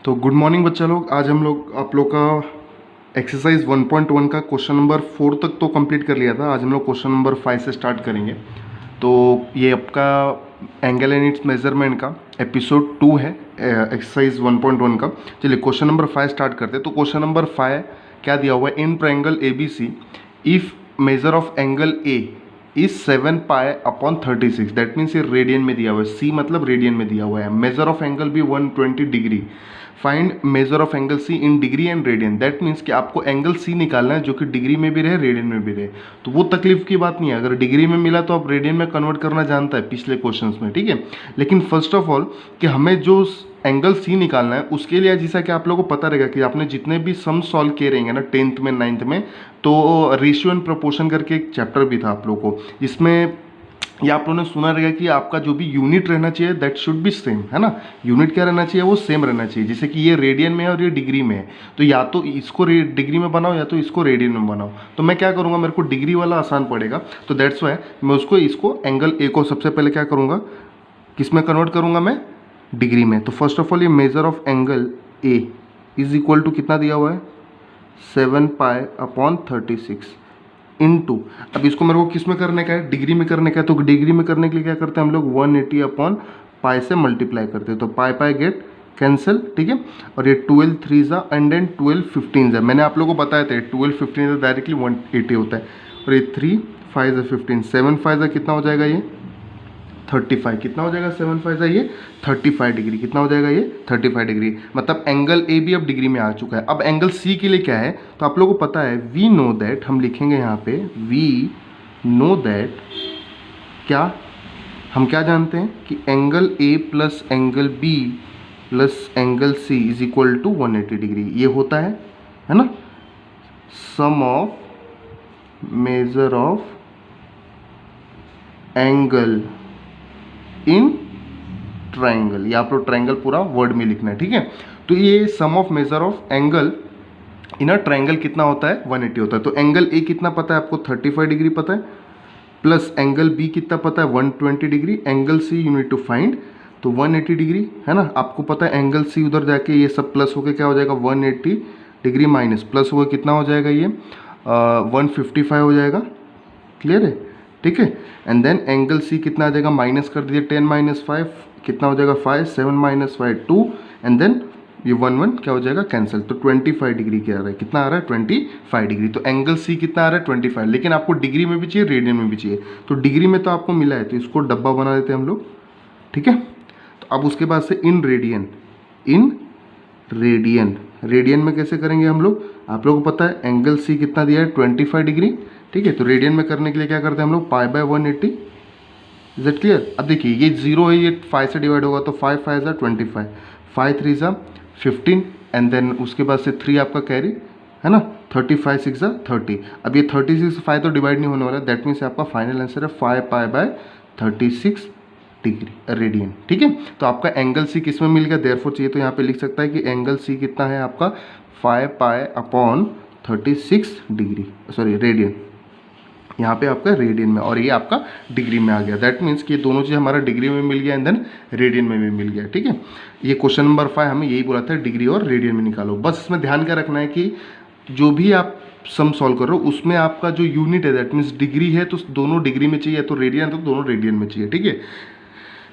तो good morning बच्चा लोग। आज हम लोग आप लोग का एक्सरसाइज 1.1 का क्वेश्चन नंबर 4 तक तो कंप्लीट कर लिया था। आज हम लोग क्वेश्चन नंबर 5 से स्टार्ट करेंगे। तो ये आपका एंगल एंड इट्स मेजरमेंट का एपिसोड 2 है, एक्सरसाइज 1.1 का। चलिए क्वेश्चन नंबर 5 स्टार्ट करते हैं। तो क्वेश्चन नंबर 5 क्या दिया हुआ है? In triangle ABC if major of angle A is 7 pi upon 36, that means ये रेडियन में दिया हुआ है। C मतलब रेडियन में दिया हुआ है। मेजर ऑफ एंगल भी 120 degree. Find major of angle C in degree and radian, that means कि आपको एंगल C निकालना है जो कि डिग्री में भी रहे रेडियन में भी रहे। तो वो तकलीफ की बात नहीं है, अगर डिग्री में मिला तो आप रेडियन में कन्वर्ट करना जानता है पिछले क्वेश्चंस में, ठीक है। लेकिन फर्स्ट ऑफ ऑल कि हमें जो एंगल C निकालना है उसके लिए जैसा कि आप लोगों को पता रहेगा कि आपने जितने भी सम सॉल्व किए रहेंगे ना 10th में 9th में, तो रेशियो एंड प्रोपोर्शन करके एक चैप्टर भी था आप लोगों को, जिसमें या आप लोगों ने सुना रहेगा कि आपका जो भी यूनिट रहना चाहिए दैट शुड बी सेम, है ना। यूनिट क्या रहना चाहिए? वो सेम रहना चाहिए। जैसे कि ये रेडियन में है और ये डिग्री में है, तो या तो इसको डिग्री में बनाओ या तो इसको रेडियन में बनाओ। तो मैं क्या करूँगा, मेरे को डिग्री वाला आसान पड़ेगा, तो दैट्स वाई मैं इसको एंगल ए को सबसे पहले क्या करूँगा, किस में कन्वर्ट करूँगा मैं? डिग्री में। तो फर्स्ट ऑफ ऑल ये measure of angle A is equal to कितना दिया हुआ है? 7 पाई अपॉन 36 इनटू, अब इसको मेरे को किस में करने का है? डिग्री में करने का है। तो डिग्री में करने के लिए क्या करते हैं हम लोग? 180 अपॉन पाई से मल्टीप्लाई करते हैं, तो पाई पाई गेट कैंसिल, ठीक है। और ये 12 3 ज़ा एंड देन 12 15 ज़ा, मैंने आप लोगों को बताया था 12 15 ज़ा डायरेक्टली 180 होता है। और ये 3 5 ज़ा 15, 7 5 ज़ा कितना हो जाएगा? ये 35। कितना हो जाएगा 7 5 ज़ा? ये 35 डिग्री। कितना हो जाएगा? ये 35 डिग्री। मतलब एंगल ए भी अब डिग्री में आ चुका है। अब एंगल सी के लिए क्या है? तो आप लोगों को पता है, वी नो दैट, हम लिखेंगे यहाँ पे वी नो दैट, क्या हम क्या जानते हैं कि angle A plus angle B plus angle C is equal to 180 degree. ये होता है ना, sum of measure of angle in triangle. ये आप लोग ट्रायंगल पूरा वर्ड में लिखना है, ठीक है। तो ये sum of measure of angle in a triangle कितना होता है? 180 होता है। तो एंगल ए कितना पता है आपको? 35 डिग्री पता है, प्लस एंगल बी कितना पता है? 120 degree. Angle C you need to find, तो 180 डिग्री है ना। आपको पता है एंगल सी उधर जाके ये सब प्लस होकर क्या हो जाएगा? 180 डिग्री माइनस प्लस होकर कितना हो जाएगा? ये 155 हो जाएगा। क्लियर है? ठीक है। एंड देन एंगल सी कितना आ जाएगा? माइनस कर दीजिए, 10 माइनस 5 कितना हो जाएगा? 5, 7 माइनस 5 2, एंड देन ये 1 क्या हो जाएगा? कैंसिल। तो 25 डिग्री क्या आ रहा है? कितना आ रहा है? 25 डिग्री। तो एंगल सी कितना आ रहा है? 25। लेकिन आपको डिग्री में भी चाहिए, रेडियन में भी चाहिए। तो डिग्री में तो आपको मिला है, तो इसको डब्बा बना देते हैं हम लोग, ठीक है। तो अब उसके बाद से इन रेडियन, रेडियन में कैसे करेंगे हम लोग? आप लोगों को पता है एंगल सी कितना दिया है? 25 डिग्री, ठीक है। तो रेडियन में करने के लिए क्या करते हैं हम लोग? Pi by 180। Is it clear? अब देखिए ये 0 है, ये 5 से डिवाइड होगा, तो 5 5 ज़ा 25, 5 3 ज़ा 15, एंड देन उसके बाद से 3 आपका कैरी है ना, 35 6 ज़ा 30। अब ये 36 5 तो डिवाइड नहीं होने वाला, दैट मीन्स आपका फाइनल आंसर है 5 पाई बाय 36 डिग्री रेडियन, ठीक है। तो आपका एंगल सी किस में मिल गया? देयरफॉर चाहिए तो यहाँ पे लिख सकता है कि एंगल सी कितना है आपका? 5 pi upon 36 degree, sorry radian, यहाँ पे आपका रेडियन में, और ये आपका डिग्री में आ गया। दैट मीन्स कि ये दोनों चीज़ हमारा डिग्री में मिल गया एंड देन रेडियन में भी मिल गया, ठीक है। ये क्वेश्चन नंबर 5 हमें यही बोला था, डिग्री और रेडियन में निकालो। बस इसमें ध्यान क्या रखना है कि जो भी आप सम सॉल्व कर रहे हो उसमें आपका जो यूनिट है दैट मीन्स डिग्री है, तो दोनों डिग्री में चाहिए, तो रेडियन है तो दोनों रेडियन में चाहिए, ठीक है।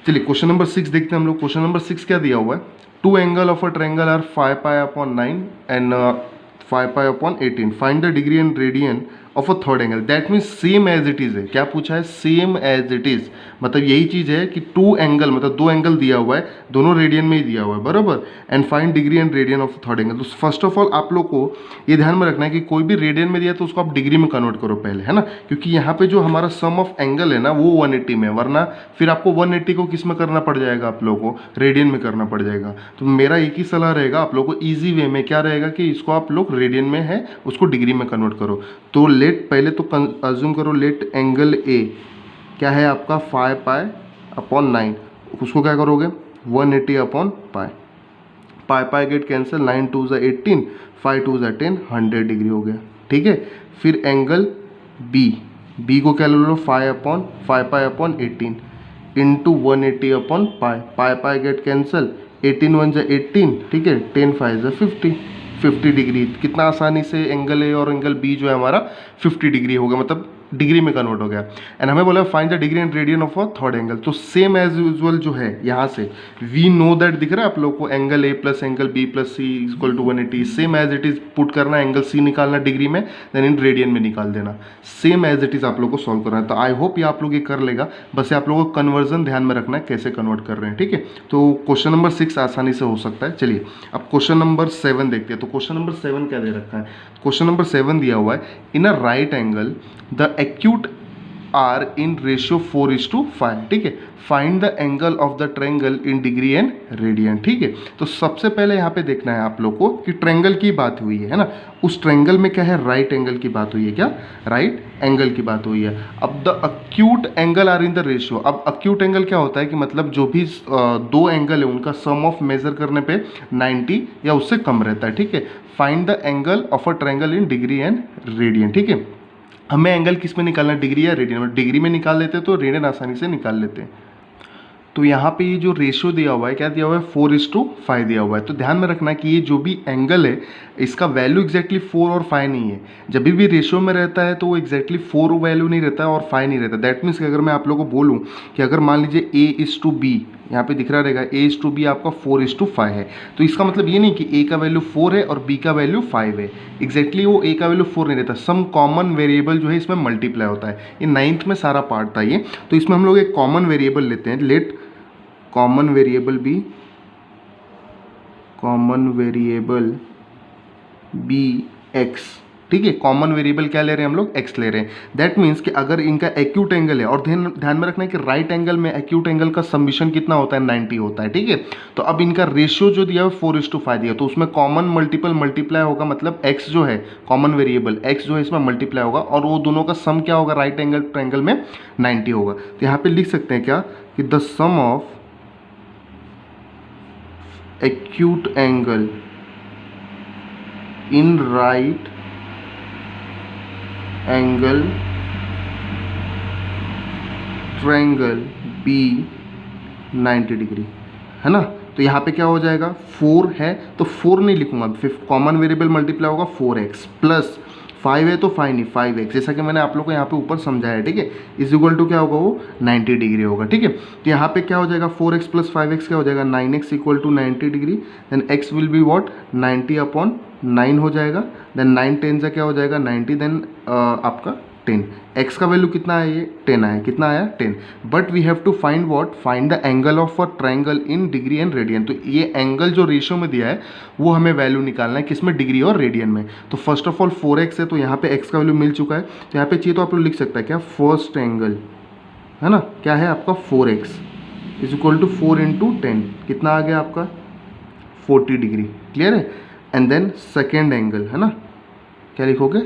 चलिए क्वेश्चन नंबर 6 देखते हैं हम लोग। क्वेश्चन नंबर 6 क्या दिया हुआ है? Two angle of a triangle are 5 pi upon 9 and 5 pi upon 18। Find the degree and radian of a third angle. That means same as it is है। क्या पूछा है? सेम एज इट इज़, मतलब यही चीज़ है कि टू एंगल, मतलब दो एंगल दिया हुआ है, दोनों रेडियन में ही दिया हुआ है, बराबर। And find degree and radian of third angle. तो फर्स्ट ऑफ ऑल आप लोग को ये ध्यान में रखना है कि कोई भी रेडियन में दिया तो उसको आप डिग्री में कन्वर्ट करो पहले, है ना, क्योंकि यहाँ पे जो हमारा सम ऑफ एंगल है ना वो 180 में है, वरना फिर आपको 180 को किस में करना पड़ जाएगा? आप लोगों को रेडियन में करना पड़ जाएगा। तो मेरा एक ही सलाह रहेगा आप लोगों को, ईजी वे में क्या रहेगा कि इसको आप लोग रेडियन में है उसको डिग्री में कन्वर्ट करो। तो लेट पहले तो अज्यूम करो, लेट एंगल ए क्या है आपका? 5 पाई अपॉन 9, उसको क्या करोगे? 180 upon pi, pi pi get cancel, 9 2 ज़ा 18, 5 2 ज़ा 10, 100 डिग्री हो गया, ठीक है। फिर एंगल बी को क्या ले लो? 5 pi upon 18 into 180 upon pi, pi pi get cancel, 18 1 जा 18, ठीक है, 10 5 जा 50 डिग्री। कितना आसानी से एंगल ए और एंगल बी जो है हमारा 50 डिग्री हो गया, मतलब डिग्री में कन्वर्ट हो गया। एंड हमें बोला find the degree and radian of a third angle. तो सेम एज यूजुअल जो है यहाँ से वी नो दैट दिख रहा है आप लोग को, angle A plus angle B plus C equal to 180। Same as it is put करना, एंगल सी निकालना डिग्री में, देन इन रेडियन में निकाल देना। सेम एज इट इज आप लोग को सॉल्व करना है। तो आई होप ये आप लोग ये कर लेगा, बस ये आप लोगों को कन्वर्जन ध्यान में रखना है कैसे कन्वर्ट कर रहे हैं, ठीक है। तो क्वेश्चन नंबर 6 आसानी से हो सकता है। चलिए अब क्वेश्चन नंबर 7 देखते हैं। तो क्वेश्चन नंबर 7 क्या दे रखा है? क्वेश्चन नंबर 7 दिया हुआ है, in a right angle the acute are in ratio 4:5, ठीक है। Find the angle of the triangle in degree and radian, ठीक है। तो सबसे पहले यहाँ पे देखना है आप लोग को कि ट्रायंगल की बात हुई है ना, उस ट्रायंगल में क्या है, राइट एंगल की बात हुई है, क्या राइट एंगल की बात हुई है। अब the acute angle are in the ratio. अब अक्यूट एंगल क्या होता है कि मतलब जो भी दो एंगल है उनका सम ऑफ मेजर करने पे 90 या उससे कम रहता है, ठीक है। Find the angle of a triangle in degree and radian, ठीक है। हमें एंगल किस में निकालना है, डिग्री या रेडियन में? डिग्री में निकाल लेते हैं तो रेडियन आसानी से निकाल लेते हैं। तो यहाँ पे ये जो रेशियो दिया हुआ है, क्या दिया हुआ है, 4:5 दिया हुआ है। तो ध्यान में रखना कि ये जो भी एंगल है इसका वैल्यू एग्जैक्टली 4 और 5 नहीं है। जब भी रेशियो में रहता है तो वो एग्जैक्टली 4 वैल्यू नहीं रहता है और 5 नहीं रहता। दैट मीन्स कि अगर मैं आप लोगों को बोलूँ कि अगर मान लीजिए A:B, यहाँ पे दिख रहा रहेगा A:B आपका 4:5 है, तो इसका मतलब ये नहीं कि A का वैल्यू 4 है और B का वैल्यू 5 है। एग्जैक्टली वो A का वैल्यू 4 नहीं रहता, सम कॉमन वेरिएबल जो है इसमें मल्टीप्लाई होता है। ये 9th में सारा पार्ट था ये। तो इसमें हम लोग एक कॉमन वेरिएबल लेते हैं, let common variable be x, ठीक है। कॉमन वेरिएबल क्या ले रहे हैं हम लोग, एक्स ले रहे हैं। दैट मीन्स कि अगर इनका एक्यूट एंगल है, और ध्यान में रखना है कि राइट एंगल में एक्यूट एंगल का समीशन कितना होता है, 90 होता है, ठीक है। तो अब इनका रेशियो जो दिया है 4:5 दिया, तो उसमें कॉमन मल्टीपल मल्टीप्लाई होगा, मतलब एक्स जो है कॉमन वेरिएबल एक्स जो है इसमें मल्टीप्लाई होगा और वो दोनों का सम क्या होगा, राइट एंगल ट्रायंगल में 90 होगा। तो यहाँ पे लिख सकते हैं क्या कि the sum of acute angle in right angle triangle B 90 degree, है ना। तो यहाँ पे क्या हो जाएगा, 4 है तो 4 नहीं लिखूंगा, फिर कॉमन वेरिएबल मल्टीप्लाई होगा 4x प्लस 5 है तो 5 नहीं 5x, जैसा कि मैंने आप लोग को यहाँ पे ऊपर समझाया है, ठीक है। इज इक्वल टू क्या होगा, वो 90 डिग्री होगा, ठीक है। तो यहाँ पे क्या हो जाएगा, 4x प्लस 5x क्या हो जाएगा, 9x equal to 90 degree. Then x will be what, 90/9 हो जाएगा। देन 9 10 से क्या हो जाएगा 90, देन आपका 10। x का वैल्यू कितना है, ये 10 आया, कितना आया 10। But we have to find what, find the angle of a triangle in degree and radian. तो ये एंगल जो रेशियो में दिया है वो हमें वैल्यू निकालना है, किसमें, डिग्री और रेडियन में। तो फर्स्ट ऑफ ऑल 4x है तो यहाँ पे x का वैल्यू मिल चुका है, तो यहाँ पे चाहिए तो आप लोग लिख सकते हैं क्या, फर्स्ट एंगल है ना, क्या है आपका 4x इज इक्वल टू 4 × 10, कितना आ गया आपका 40 डिग्री, क्लियर है। एंड देन सेकेंड एंगल है ना, क्या लिखोगे,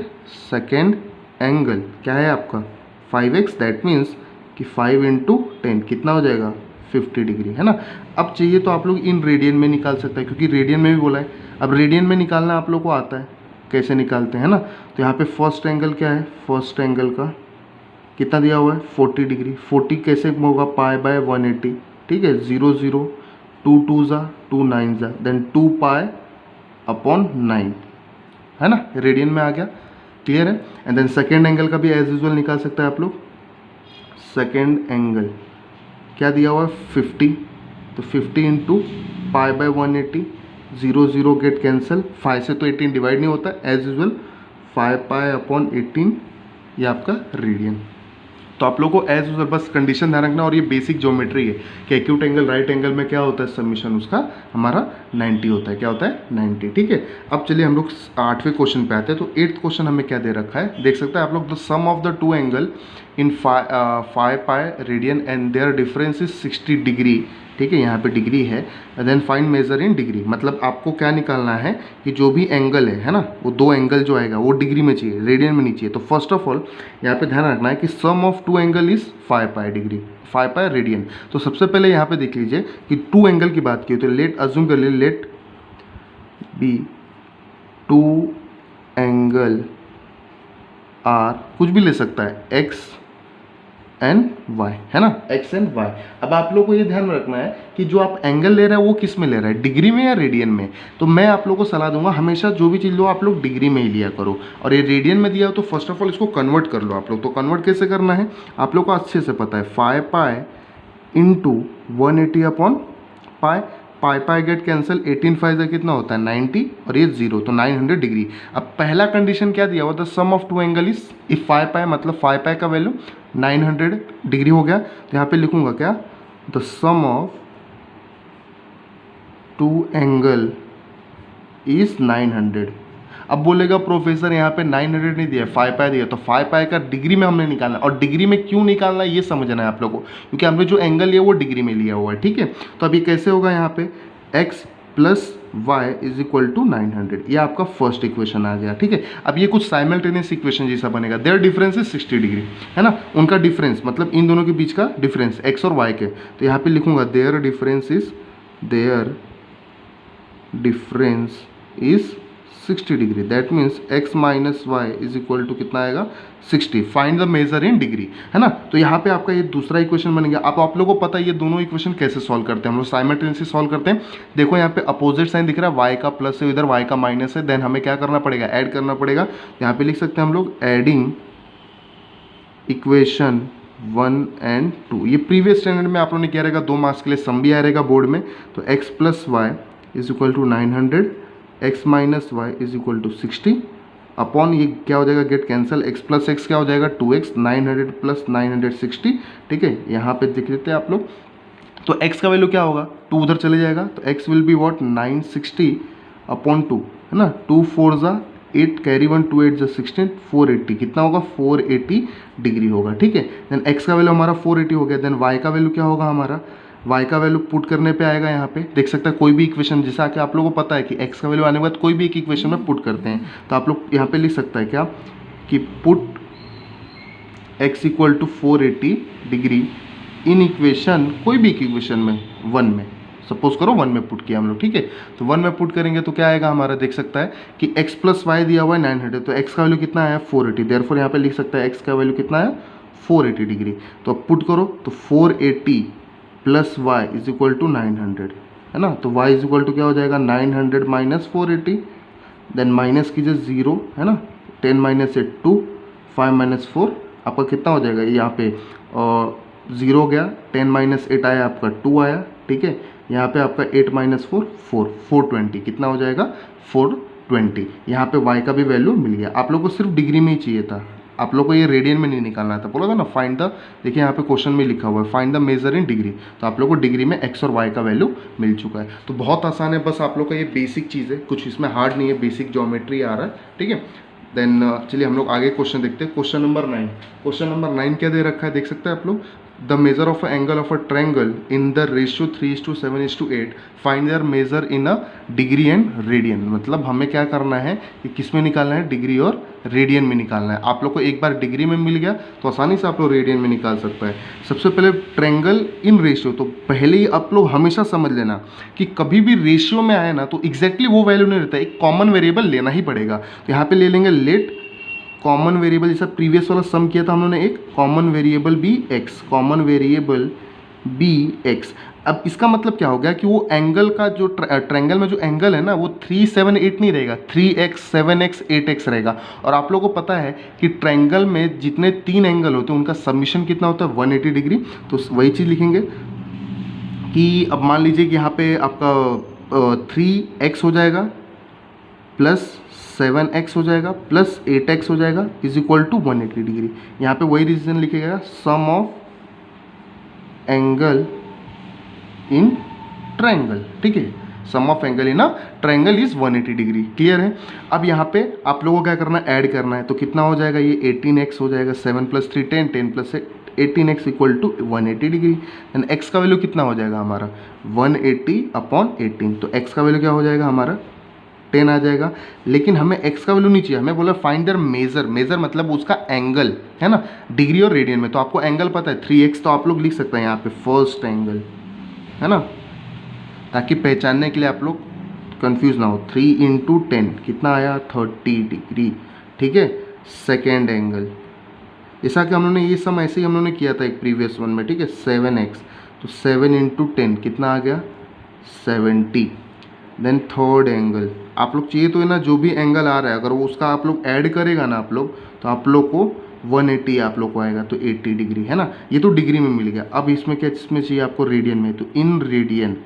सेकेंड एंगल क्या है आपका 5x, दैट मीन्स कि 5 × 10 कितना हो जाएगा 50 डिग्री, है ना। अब चाहिए तो आप लोग इन रेडियन में निकाल सकते हैं, क्योंकि रेडियन में भी बोला है। अब रेडियन में निकालना आप लोग को आता है, कैसे निकालते हैं ना। तो यहाँ पे फर्स्ट एंगल क्या है, फर्स्ट एंगल का कितना दिया हुआ है 40 डिग्री। 40 कैसे होगा, π/180, ठीक है। 0 0 2 2 जा 2 9 जा, देन 2π/9, है ना, रेडियन में आ गया, क्लियर है। एंड देन सेकेंड एंगल का भी एज यूजुअल निकाल सकते हैं आप लोग। सेकेंड एंगल क्या दिया हुआ है 50, तो 50 × π/180, 0 0 गेट कैंसिल, 5 से तो 18 डिवाइड नहीं होता एज यूजुअल, 5π/18 ये आपका रेडियन। तो आप लोगों को एज यूजुअल बस कंडीशन ध्यान रखना, और ये बेसिक ज्योमेट्री है कि एक्यूट एंगल राइट एंगल में क्या होता है, सबमिशन उसका हमारा 90 होता है, क्या होता है 90, ठीक है। अब चलिए हम लोग 8वें क्वेश्चन पे आते हैं। तो 8th क्वेश्चन हमें क्या दे रखा है, देख सकते हैं आप लोग, the sum of the two angle in 5π radian and their difference is 60 degree, ठीक है, यहाँ पे डिग्री है। Then find measure in degree, मतलब आपको क्या निकालना है कि जो भी एंगल है ना, वो दो एंगल जो आएगा वो डिग्री में चाहिए, रेडियन में नहीं चाहिए। तो फर्स्ट ऑफ ऑल यहाँ पे ध्यान रखना है कि sum of two angle is 5π degree, 5π radian. तो सबसे पहले यहाँ पे देख लीजिए कि टू एंगल की बात की तो लेट अज्यूम कर लिए, let be two angle are, कुछ भी ले सकता है, x एंड वाई, है ना, एक्स एंड वाई। अब आप लोग को ये ध्यान में रखना है कि जो आप एंगल ले रहे हैं वो किस में ले रहे हैं, डिग्री में या रेडियन में। तो मैं आप लोगों को सलाह दूंगा हमेशा जो भी चीज़ लो आप लोग डिग्री में ही लिया करो, और ये रेडियन में दिया हो तो फर्स्ट ऑफ ऑल इसको कन्वर्ट कर लो आप लोग। तो कन्वर्ट कैसे करना है आप लोग को अच्छे से पता है, 5 pi into 180 upon pi, pi pi get cancel, 18 five से कितना होता है 90 और ये 0, तो 900 डिग्री। अब पहला कंडीशन क्या दिया हुआ, the sum of two angle is, if 5 pi मतलब 5 पाई का वैल्यू 900 डिग्री हो गया। तो यहाँ पे लिखूंगा क्या, the sum of two angle is 900। अब बोलेगा प्रोफेसर यहाँ पे 900 नहीं दिया, 5 पाई दिया, तो 5 पाई का डिग्री में हमने निकालना है, और डिग्री में क्यों निकालना है ये समझना है आप लोगों को, क्योंकि हमने जो एंगल लिया वो डिग्री में लिया हुआ है, ठीक है। तो अभी कैसे होगा, यहाँ पे x plus y is equal to 900, ये आपका फर्स्ट इक्वेशन आ गया, ठीक है। अब ये कुछ साइमल्टेनियस इक्वेशन जैसा बनेगा, देयर डिफरेंस इज 60 डिग्री, है ना, उनका डिफरेंस मतलब इन दोनों के बीच का डिफरेंस x और y के। तो यहाँ पे लिखूंगा their difference is 60 degree, that means x minus y is equal to कितना आएगा 60। Find the measure in degree, है ना। तो यहाँ पे आपका ये दूसरा इक्वेशन बन गया। अब आप लोगों को पता है ये दोनों इक्वेशन कैसे सॉल्व करते हैं, हम लोग साइमल्टेनियसली सॉल्व करते हैं। देखो यहाँ पे अपोजिट साइन दिख रहा है, y का प्लस है, इधर y का माइनस है, देन हमें क्या करना पड़ेगा, ऐड करना पड़ेगा। यहाँ पे लिख सकते हैं हम लोग एडिंग इक्वेशन 1 एंड 2। ये प्रीवियस स्टैंडर्ड में आप लोगों ने किया रहेगा, 2 मार्क्स के लिए सम भी आया रहेगा बोर्ड में। तो x plus y is equal to 900, x minus y is equal to 60 upon ये क्या हो जाएगा, get cancel, x plus x क्या हो जाएगा 2x, 900 प्लस 960, ठीक है। यहाँ पे देख लेते हैं आप लोग, तो x का वैल्यू क्या होगा, 2 उधर चले जाएगा, तो x will be what 960 upon 2, है ना, 2 4 ज़ा 8, कैरी 1 2 8 ज़ा 16, 480 कितना होगा 480 डिग्री होगा, ठीक है। देन x का वैल्यू हमारा 480 हो गया, देन y का वैल्यू क्या होगा हमारा, y का वैल्यू पुट करने पे आएगा, यहाँ पे देख सकते हैं कोई भी इक्वेशन जैसा कि आप लोगों को पता है कि x का वैल्यू आने के बाद कोई भी एक इक्वेशन में पुट करते हैं, तो आप लोग यहाँ पे लिख सकता है क्या कि put x equal to 480 degree in equation, कोई भी एक इक्वेशन में 1 में, सपोज करो 1 में पुट किया हम लोग, ठीक है। तो 1 में पुट करेंगे तो क्या आएगा हमारा, देख सकता है कि x प्लस वाई दिया हुआ है 900, तो x का वैल्यू कितना आया 480, देयरफॉर यहाँ पे लिख सकता है x का वैल्यू कितना है 480 डिग्री। तो अब पुट करो तो 480 plus y is equal to 900, है ना, तो y इज इक्वल टू क्या हो जाएगा 900 माइनस 480, देन माइनस कीजिए 0, है ना, 10 माइनस 8 2, 5 माइनस 4 आपका कितना हो जाएगा, यहाँ पे 0 गया, 10 माइनस 8 आया आपका 2 आया, ठीक है। यहाँ पे आपका 8 माइनस 4 420 कितना हो जाएगा 420। यहाँ पे y का भी वैल्यू मिल गया। आप लोग को सिर्फ डिग्री में ही चाहिए था, आप लोग को ये रेडियन में नहीं निकालना था, बोला था ना फाइंड द, देखिए यहाँ पे क्वेश्चन में लिखा हुआ है find the measure in degree, तो आप लोग को डिग्री में x और y का वैल्यू मिल चुका है। तो बहुत आसान है, बस आप लोग का ये बेसिक चीज़ है, कुछ इसमें हार्ड नहीं है, बेसिक ज्योमेट्री आ रहा है, ठीक है। देन चलिए हम लोग आगे क्वेश्चन देखते हैं। क्वेश्चन नंबर 9, क्वेश्चन नंबर 9 क्या दे रखा है देख सकते हैं आप लोग, the measure of angle of a triangle in the ratio 3:7:8, find their measure in a degree and radian. मतलब हमें क्या करना है कि किस में निकालना है, डिग्री और रेडियन में निकालना है। आप लोग को एक बार डिग्री में मिल गया तो आसानी से आप लोग रेडियन में निकाल सकता है। सबसे पहले ट्रायंगल इन रेशियो, तो पहले ही आप लोग हमेशा समझ लेना कि कभी भी रेशियो में आए ना तो एग्जैक्टली वो वैल्यू नहीं रहता, एक कॉमन वेरिएबल लेना ही पड़ेगा। तो यहाँ पे ले लेंगे लेट कॉमन वेरिएबल, जैसा प्रीवियस वाला सम किया था हम लोगों ने, एक common variable be x, common variable be x. अब इसका मतलब क्या हो गया कि वो एंगल का जो ट्रायंगल में जो एंगल है ना वो 3 7 8 नहीं रहेगा, 3x 7x 8x रहेगा। और आप लोगों को पता है कि ट्रायंगल में जितने 3 एंगल होते हैं उनका सबमिशन कितना होता है 180 डिग्री। तो वही चीज़ लिखेंगे कि अब मान लीजिए कि यहाँ पे आपका 3x हो जाएगा प्लस 7x हो जाएगा प्लस 8x हो जाएगा इज इक्वल टू 180 डिग्री। यहाँ पे वही रीजन लिखेगा, sum of angle in triangle, ठीक है, sum of angle in a triangle is 180 degree. Clear है। अब यहाँ पे आप लोगों को क्या करना है, ऐड करना है। तो कितना हो जाएगा, ये 18x हो जाएगा, 7 + 3 10, 10 + 8 18x equal to 180 degree. And x का वैल्यू कितना हो जाएगा हमारा 180 अपॉन 18, तो x का वैल्यू क्या हो जाएगा हमारा 10 आ जाएगा। लेकिन हमें x का वैल्यू नहीं चाहिए, हमें बोला फाइंड देयर मेजर, मेजर मतलब उसका एंगल, है ना, डिग्री और रेडियन में। तो आपको एंगल पता है 3x, तो आप लोग लिख सकते हैं यहाँ पे फर्स्ट एंगल, है ना, ताकि पहचानने के लिए आप लोग कंफ्यूज ना हो। 3 × 10 कितना आया 30 डिग्री, ठीक है। सेकेंड एंगल ऐसा कि हम लोगों ने ये सम ऐसे ही हम लोगों ने किया था एक प्रीवियस वन में, ठीक है। 7x, तो 7 इंटू 10 कितना आ गया 70। देन थर्ड एंगल आप लोग चाहिए तो है ना, जो भी एंगल आ रहा है अगर वो उसका आप लोग ऐड करेगा ना आप लोग, तो आप लोग को 180 आप लोग को आएगा, तो 80 डिग्री है ना। ये तो डिग्री में मिल गया। अब इसमें क्या इसमें चाहिए आपको रेडियन में, तो इन रेडियन,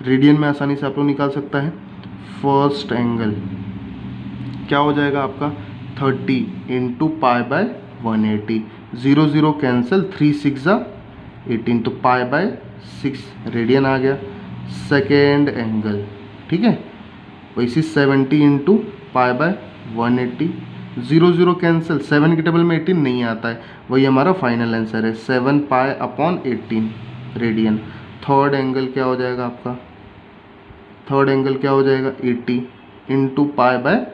रेडियन में आसानी से आप लोग निकाल सकता है। फर्स्ट एंगल क्या हो जाएगा आपका 30 इंटू पाई बाय 180, 0 0 कैंसिल, 3 6 18, तो पाई बाय 6 रेडियन आ गया। सेकेंड एंगल, ठीक है, वैसे 70 इंटू पाई बाय 180, 0 0 कैंसिल, 7 के टेबल में 18 नहीं आता है, वही हमारा फाइनल आंसर है 7 पाई अपॉन 18 रेडियन। थर्ड एंगल क्या हो जाएगा आपका, थर्ड एंगल क्या हो जाएगा 80 इंटू पाई बाय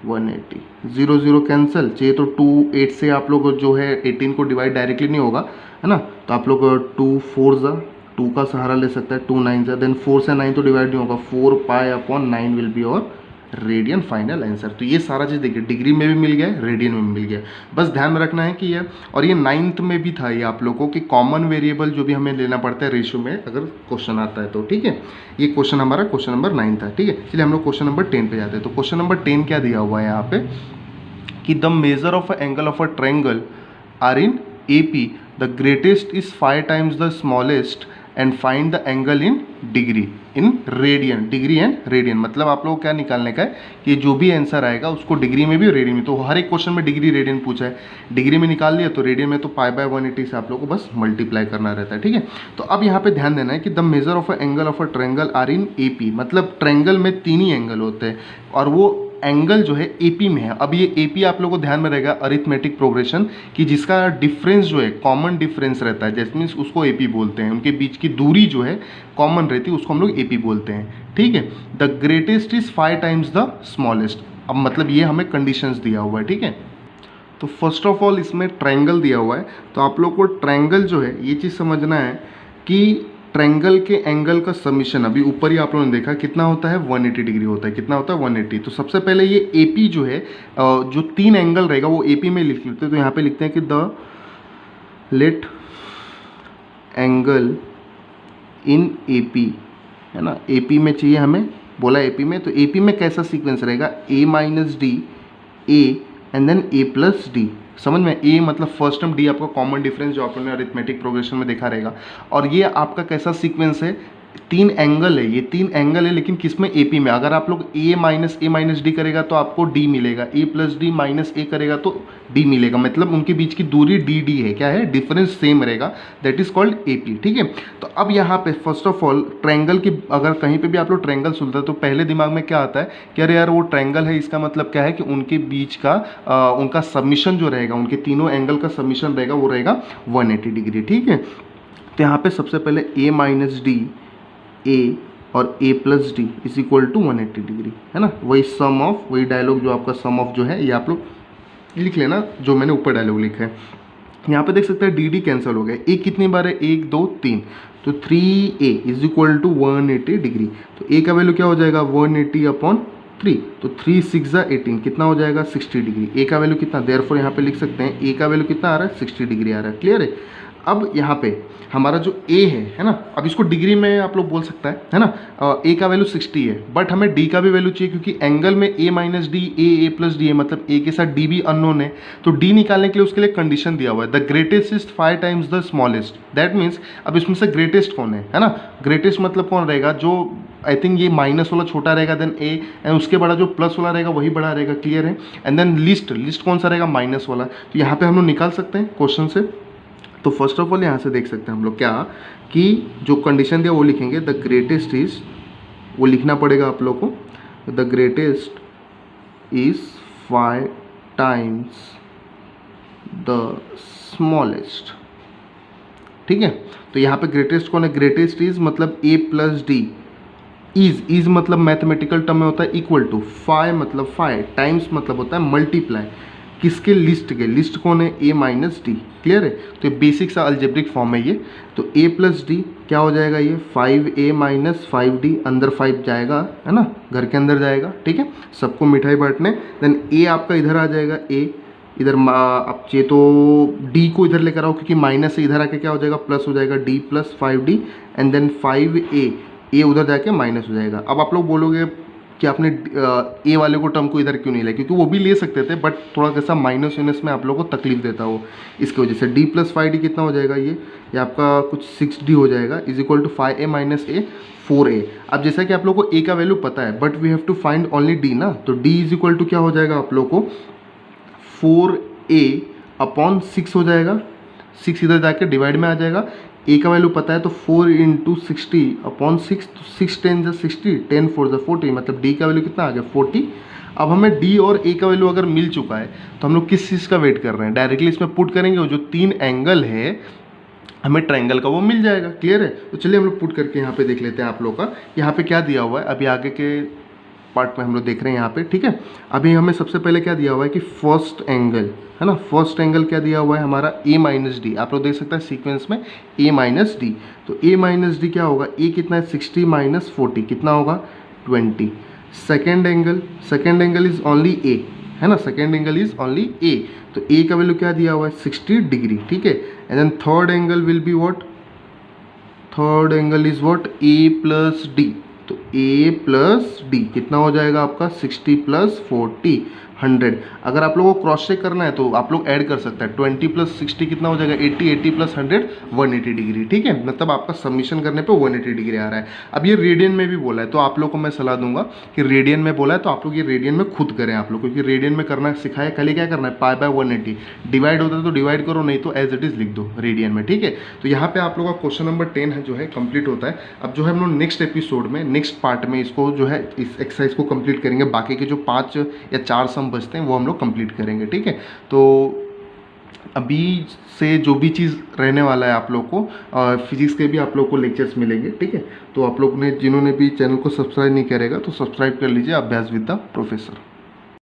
180, 0 0 कैंसिल, चाहिए तो 2 8 से आप लोग जो है 18 को डिवाइड डायरेक्टली नहीं होगा है ना, तो आप लोग 2 4 2 का सहारा ले सकता है, 2 9 देन 4 से 9 तो डिवाइड नहीं होगा, 4 पाई अपॉन 9 विल बी और रेडियन फाइनल आंसर। तो ये सारा चीज़ देखिए डिग्री में भी मिल गया है, रेडियन में भी मिल गया है। बस ध्यान में रखना है कि ये, और ये 9th में भी था ये आप लोगों को, कि कॉमन वेरिएबल जो भी हमें लेना पड़ता है रेशियो में अगर क्वेश्चन आता है तो, ठीक है। ये क्वेश्चन हमारा क्वेश्चन नंबर 9 था, ठीक है। चलिए हम लोग क्वेश्चन नंबर 10 पे जाते हैं। तो क्वेश्चन नंबर 10 क्या दिया हुआ है यहाँ पे, कि the measure of a angle of a triangle are in AP, the greatest is 5 times the smallest and find the angle in degree in radian. Degree and radian मतलब आप लोगों को क्या निकालने का है कि जो भी आंसर आएगा उसको डिग्री में भी और रेडियन में, तो हर एक क्वेश्चन में डिग्री रेडियन पूछा है, डिग्री में निकाल लिया तो रेडियन में तो पाई बाय 180 से आप लोगों को बस मल्टीप्लाई करना रहता है, ठीक है। तो अब यहाँ पे ध्यान देना है कि the measure of a angle of a triangle are in AP, मतलब ट्रायंगल में 3 ही एंगल होते हैं और वो एंगल जो है AP में है। अब ये AP आप लोगों को ध्यान में रहेगा अरिथमेटिक प्रोग्रेशन, कि जिसका डिफरेंस जो है कॉमन डिफरेंस रहता है, जैसे मीन्स उसको AP बोलते हैं, उनके बीच की दूरी जो है कॉमन रहती है उसको हम लोग AP बोलते हैं, ठीक है। The greatest is 5 times the smallest, अब मतलब ये हमें कंडीशंस दिया हुआ है, ठीक है। तो फर्स्ट ऑफ ऑल इसमें ट्रायंगल दिया हुआ है, तो आप लोग को ट्रायंगल जो है ये चीज़ समझना है कि ट्रायंगल के एंगल का समीशन अभी ऊपर ही आप लोगों ने देखा कितना होता है 180 डिग्री होता है, कितना होता है 180। तो सबसे पहले ये AP जो है जो 3 एंगल रहेगा वो AP में लिख लेते हैं, तो यहाँ पे लिखते हैं कि the let angle in AP, है ना, AP में चाहिए हमें, बोला AP में, तो AP में कैसा सीक्वेंस रहेगा A minus D, A and then A plus D, समझ में। A मतलब फर्स्ट टर्म, D आपका कॉमन डिफरेंस जो आपने अरिथमेटिक प्रोग्रेशन में देखा रहेगा, और ये आपका कैसा सीक्वेंस है 3 एंगल है, ये 3 एंगल है लेकिन किस में AP में। अगर आप लोग A माइनस D करेगा तो आपको D मिलेगा, A plus D minus A करेगा तो D मिलेगा, मतलब उनके बीच की दूरी DD है, क्या है डिफरेंस सेम रहेगा, दैट इज कॉल्ड AP, ठीक है। तो अब यहाँ पे फर्स्ट ऑफ ऑल ट्रायंगल की अगर कहीं पे भी आप लोग ट्रायंगल सुनते हैं तो पहले दिमाग में क्या आता है कि अरे यार वो ट्रायंगल है, इसका मतलब क्या है कि उनके बीच का उनका सबमिशन जो रहेगा, उनके तीनों एंगल का सबमिशन रहेगा वो रहेगा 180 डिग्री, ठीक है। तो यहाँ पे सबसे पहले A माइनस डी, A और A plus D is equal to 180 degree, है ना। वही सम ऑफ, वही डायलॉग जो आपका सम ऑफ जो है ये आप लोग लिख लेना, जो मैंने ऊपर डायलॉग लिखा है। यहाँ पे देख सकते हैं DD कैंसिल हो गया, A कितनी बार है 1 2 3, तो 3A is equal to 180 degree, तो A का वैल्यू क्या हो जाएगा 180 अपॉन 3, तो 3 6 18 कितना हो जाएगा 60 डिग्री। A का वैल्यू कितना, देयरफॉर यहाँ पे लिख सकते हैं A का वैल्यू कितना आ रहा है 60 डिग्री आ रहा है, क्लियर है। अब यहाँ पे हमारा जो A है ना, अब इसको डिग्री में आप लोग बोल सकता है ना, A का वैल्यू 60 है, बट हमें D का भी वैल्यू चाहिए क्योंकि एंगल में A minus D, A plus D है, मतलब A के साथ D भी अननोन है, तो D निकालने के लिए उसके लिए कंडीशन दिया हुआ है the greatest is 5 times the smallest, that means अब इसमें से ग्रेटेस्ट कौन है ना, ग्रेटेस्ट मतलब कौन रहेगा, जो आई थिंक ये माइनस वाला छोटा रहेगा देन A, एंड उसके बड़ा जो प्लस वाला रहेगा वही बड़ा रहेगा, क्लियर है। एंड देन लिस्ट कौन सा रहेगा माइनस वाला, तो यहाँ पे हम लोग निकाल सकते हैं क्वेश्चन से। तो फर्स्ट ऑफ ऑल यहाँ से देख सकते हैं हम लोग क्या, कि जो कंडीशन दिया वो लिखेंगे द ग्रेटेस्ट इज, वो लिखना पड़ेगा आप लोग को, the greatest is 5 times the smallest, ठीक है। तो यहाँ पे ग्रेटेस्ट कौन है, ग्रेटेस्ट इज मतलब A प्लस डी, इज मतलब मैथमेटिकल टर्म में होता है इक्वल टू, 5 मतलब 5, टाइम्स मतलब होता है मल्टीप्लाई, किसके लिस्ट के, लिस्ट कौन है A माइनस डी, क्लियर है। तो ये बेसिक सा अल्जेब्रिक फॉर्म है ये, तो A प्लस डी क्या हो जाएगा ये 5A माइनस 5D, अंदर 5 जाएगा है ना, घर के अंदर जाएगा, ठीक है, सबको मिठाई बांटने, देन A आपका इधर आ जाएगा A, इधर आप चाहिए तो डी को इधर लेकर आओ, क्योंकि माइनस से इधर आके क्या हो जाएगा, प्लस हो जाएगा, D plus 5d and then 5a, A उधर जाके माइनस हो जाएगा। अब आप लोग बोलोगे कि आपने ए वाले को टर्म को इधर क्यों नहीं लिया, क्योंकि वो भी ले सकते थे, बट थोड़ा कैसा माइनस यूनस में आप लोगों को तकलीफ देता हो, इसकी वजह से d प्लस 5d कितना हो जाएगा, ये आपका कुछ 6d हो जाएगा, is equal to 5a minus A 4a। अब जैसा कि आप लोग को a का वैल्यू पता है, but we have to find only d ना, तो d इज इक्वल टू क्या हो जाएगा आप लोग को 4a अपॉन 6 हो जाएगा, 6 इधर जाके डिवाइड में आ जाएगा, ए का वैल्यू पता है तो 4 इंटू 60 अपॉन 6, तो 6 10 जा 60, 10 4 जा 40, मतलब डी का वैल्यू कितना आ गया 40। अब हमें डी और ए का वैल्यू अगर मिल चुका है तो हम लोग किस चीज़ का वेट कर रहे हैं, डायरेक्टली इसमें पुट करेंगे और जो 3 एंगल है हमें ट्रायंगल का वो मिल जाएगा। क्लियर है? तो चलिए हम लोग पुट करके यहाँ पे देख लेते हैं आप लोग का यहाँ पे क्या दिया हुआ है, अभी आगे के पार्ट में हम लोग देख रहे हैं यहाँ पे। ठीक है, अभी हमें सबसे पहले क्या दिया हुआ है कि फर्स्ट एंगल है ना, फर्स्ट एंगल क्या दिया हुआ है हमारा a माइनस डी, आप लोग देख सकते हैं सीक्वेंस में a माइनस डी, तो a माइनस डी क्या होगा, a कितना है 60 माइनस 40 कितना होगा 20। Second angle is only a है ना, second angle is only a, तो a का वैल्यू क्या दिया हुआ है 60 डिग्री। ठीक है, and then third angle will be what, third angle is what a plus D, तो a प्लस डी कितना हो जाएगा आपका 60 प्लस 40 100। अगर आप लोगों को क्रॉस चेक करना है तो आप लोग ऐड कर सकते हैं, 20 प्लस 60 कितना हो जाएगा 80, 80 प्लस 100 180 डिग्री। ठीक है, मतलब आपका सबमिशन करने पे 180 डिग्री आ रहा है। अब ये रेडियन में भी बोला है तो आप लोग को मैं सलाह दूंगा कि रेडियन में बोला है तो आप लोग ये रेडियन में खुद करें आप लोग, क्योंकि रेडियन में करना सिखाया, खाली क्या करना है पाई बाय 180, डिवाइड होता है तो डिवाइड करो, नहीं तो एज इट इज़ लिख दो रेडियन में। ठीक है, तो यहाँ पे आप लोग का क्वेश्चन नंबर 10 है जो है कंप्लीट होता है। अब जो है हम लोग नेक्स्ट एपिसोड में नेक्स्ट पार्ट में इसको जो है इस एक्सरसाइज को कंप्लीट करेंगे, बाकी के जो 5 या 4 सम बचते हैं वो हम लोग कंप्लीट करेंगे। ठीक है, तो अभी से जो भी चीज़ रहने वाला है आप लोग को, फिजिक्स के भी आप लोग को लेक्चर्स मिलेंगे। ठीक है, तो आप लोग ने जिन्होंने भी चैनल को सब्सक्राइब नहीं करेगा तो सब्सक्राइब कर लीजिए, अभ्यास विद द प्रोफेसर।